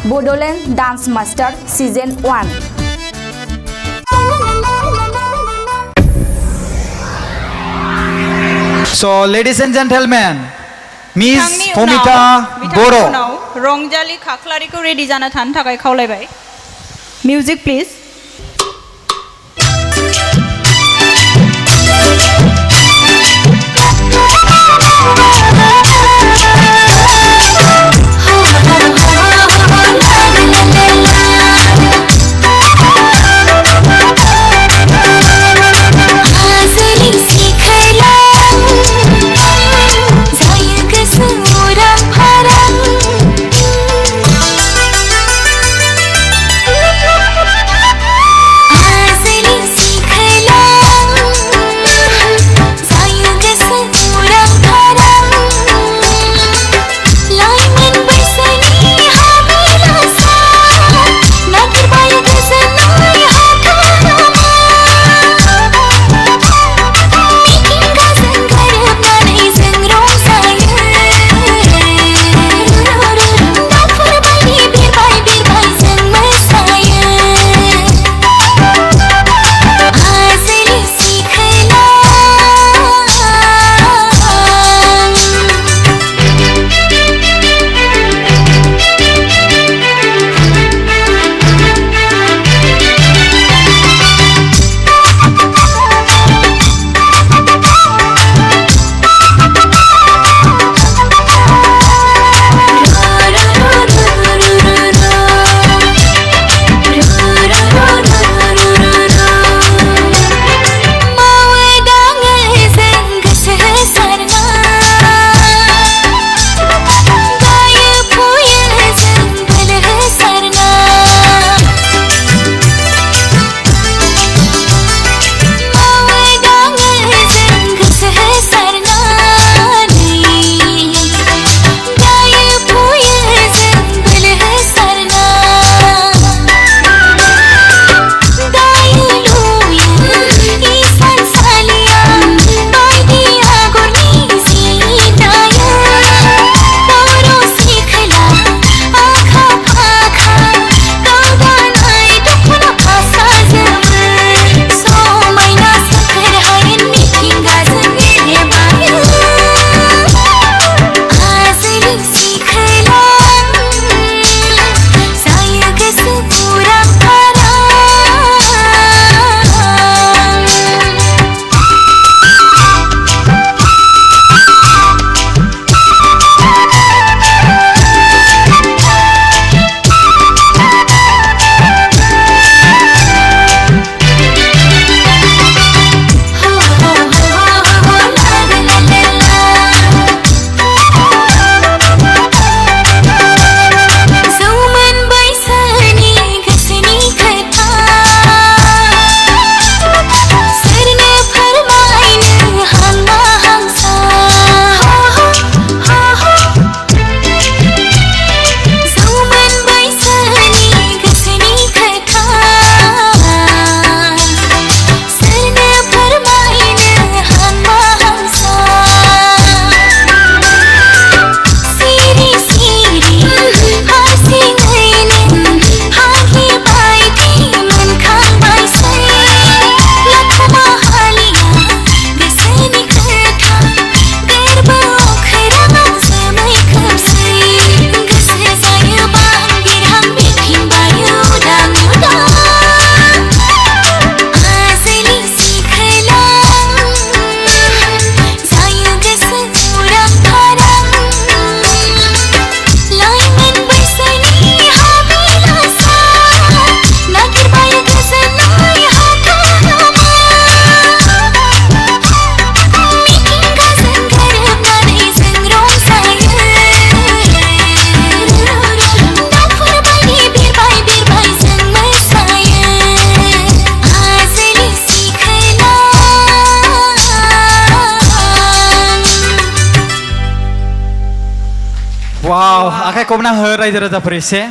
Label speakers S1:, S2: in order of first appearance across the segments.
S1: Bodoland Dance Master Season 1.
S2: So, ladies and gentlemen, Miss Homita Boro.
S3: रंजाली खाख्लारिखौ ready जाना थानो थाखाय खावलायबाय. Music please.
S2: Wow, akhirnya kau menang herai jara perise.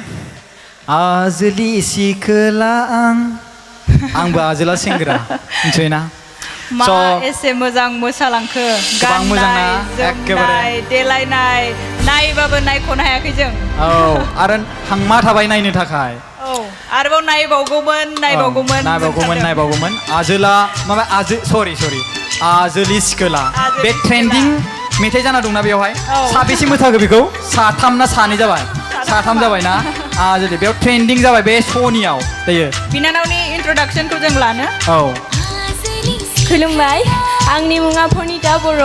S2: Azli si kelang, ang ba azla singra, cuy na.
S3: मा
S2: So,
S3: एसे मोजां मोसालांखो
S2: गोबां मोजां ना?
S3: गाननाय
S2: एखेबारे।
S3: जोमनाय देलायनाय नायबाबो नायख'नो हायाखै जों
S2: औ आरो हांमा थाबाय नायनो थाखाय
S3: औ आरोबाव नायबावगौमोन
S2: नायबावगौमोन आजोला माबा सरि आजोलि सिखोला
S3: आजोलि
S2: बे
S3: सिखोला।
S2: ट्रेन्डिं मेथाइ जाना दंना बेवहाय
S3: औ।
S2: साबेसे मोसाखो बेखौ साथाम ना सानै जाबाय साथाम जाबाय ना आजोलि बेयाव ट्रेन्डिं जाबाय बे श'नियाव दायो
S3: बिनानावनि इन्ट्रडाक्सनखौ जों लानो
S2: औ
S4: खुलुमबाय आंनि मुङा फनिता बर'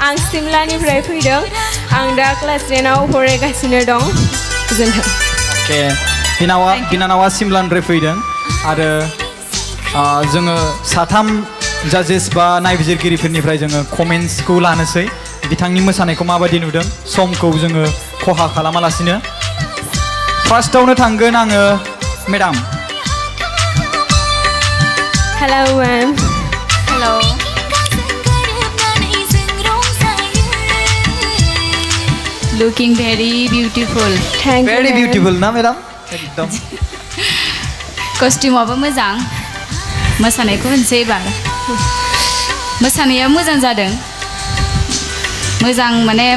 S4: आं सिमलानिफ्राय फैदों आं दा क्लास 10 आव फरायगासिनो दं गोजोन्थों
S2: अके बिनानावा सिमलानिफ्राय फैदों आरो जोङो साथाम जाजेस बा नायबिजिरगिरिफोरनिफ्राय जोङो कमेन्ट्सखौ लानोसै बिथांनि मोसानायखौ माबायदि नुदों समखौ जोङो खहा खालामालासिनो फार्स्टआवनो थांगोन आङो madam
S4: hello ma'am
S3: hello looking very beautiful
S4: thank you
S2: very beautiful ना मेडाम एकदम
S5: कस्टिउमाबो मोजां मोसानायखौ होनसै एबार मोसानाया मोजां जादों मोजां माने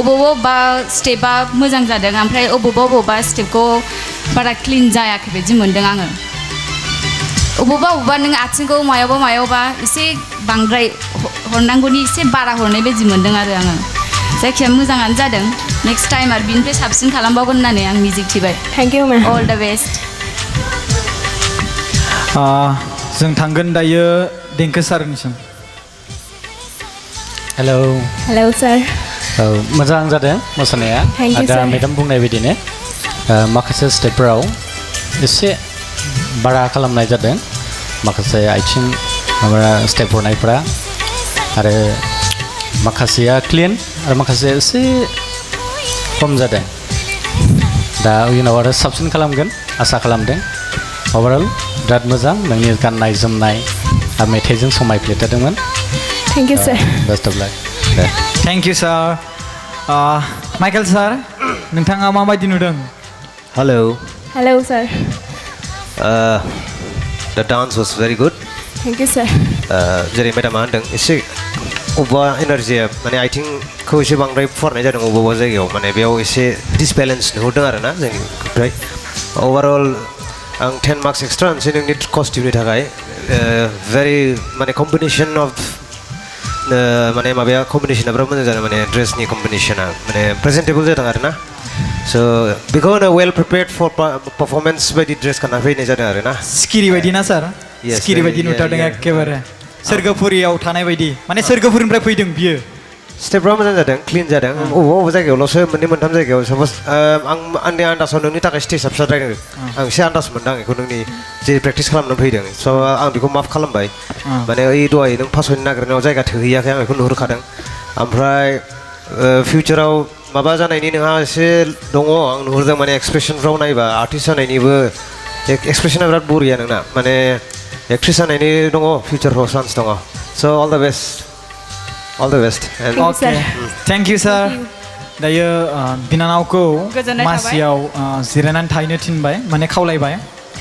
S5: अबेबा स्टेपा मोजां जादों ओमफ्राय अबेबा स्टेपखौ बारा क्लिन जायाखै बायदि मोन्दों आङो अबेबा नों आथिंखौ मायावबा एसे बांद्राय हरनांगौनि एसे बारा हरनाय बायदि मोन्दों आरो आङो जायखिया मोजाङानो जादों नेक्स्ट टाइम आरो बिनिफ्राय साबसिन खालामबावगोन होननानै आं मिजिं थिबाय
S4: thank you ma'am
S5: all the best
S2: जों थांगोन दायो देंखो सारनिसिम
S6: हेलौ
S4: हेलौ सर
S6: औ मोजां जादों मोसानाया
S4: Thank you,
S6: दा
S4: sir.
S6: मेडाम बुंनाय बायदिनो माखासे स्टेपफोराव एसे बारा खालामनाय जादों माखासे आथिं माबा स्टेप हरनायफ्रा आरो माखासेया क्लिन आरो माखासे एसे खम जादों दा उनाव आरो साबसिन खालामगोन आसा खालामदों अभारअल बिराद मोजां नोंनि गाननाय जोमनाय आरो मेथाइजों समायफ्लेथारदोंमोन
S4: thank you sir
S6: best of luck
S2: thank you sir Michael sir नोंथाङा माबायदि नुदों
S7: Hello.
S4: Hello sir
S7: The dance was very good.
S4: Thank you sir
S7: जेरै मेडामा होनदों एसे अबेबा एनार्जिया माने आथिंखौ एसे बांद्राय फुवारनाय जादों अबेबा जायगायाव माने बेयाव एसे डिसबेलेन्स नुहुरदों आरो ना जोंनिफ्राय अभारअल आं 10 मार्क्स एक्सट्रा होनसै नोंनि कस्टिउमनि थाखाय भेरि माने कम्बिनेसन अफ माने माबाया कम्बिनेसना बिराद मोजां जादों माने ड्रेसनि कम्बिनेसना माने प्रेजेन्टेबल जादों आरो ना स' बेखौ होनो वेल प्रिपेयार्ड फर पारफरमेन्स बायदि ड्रेस गानना फैनाय जादों आरो ना
S2: सिखिरि बायदि ना सार
S7: Yes,
S2: सिखिरि बायदि
S7: yeah,
S2: नुथारदों
S7: yeah.
S2: एखेबारे सोरगोफुरियाव थानाय बायदि माने सोरगोफुरिनिफ्राय फैदों बियो
S7: स्टेपफ्रा मोजां जादों क्लिन जादों अबेबा जायगायावल'सो मोननै मोनथाम जायगायाव साप'ज आंनि आन्दाजाव नोंनि थाखाय स्टेजआ फिसा जादों आं एसे आन्दाज मोनदों बेखौ नोंनि जे प्रेक्टिस खालामनानै फैदों स' आं बेखौ माफ खालामबाय माने ओइ दहाय नों पास होनो नागिरनायाव जायगा थोहैयाखै आं बेखौ नुहुरखादों ओमफ्राय फिउचाराव माबा जानायनि नोंहा एसे दङ आं नुहुरदों माने एक्सप्रेसनफ्राव नायबा आर्टिस्ट जानायनिबो एक्सप्रेसना बिराद बरिया नोंना माने एक्ट्रेस जानायनि दङ फिउचारफ्राव चान्स दङ स' अल द बेस्ट
S2: अके थेंक इउ सार दायो बिनानावखौ
S3: गोजोननाय थाबाय।
S2: मासियाव जिरायनानै थाहैनो थिनबाय माने खावलायबाय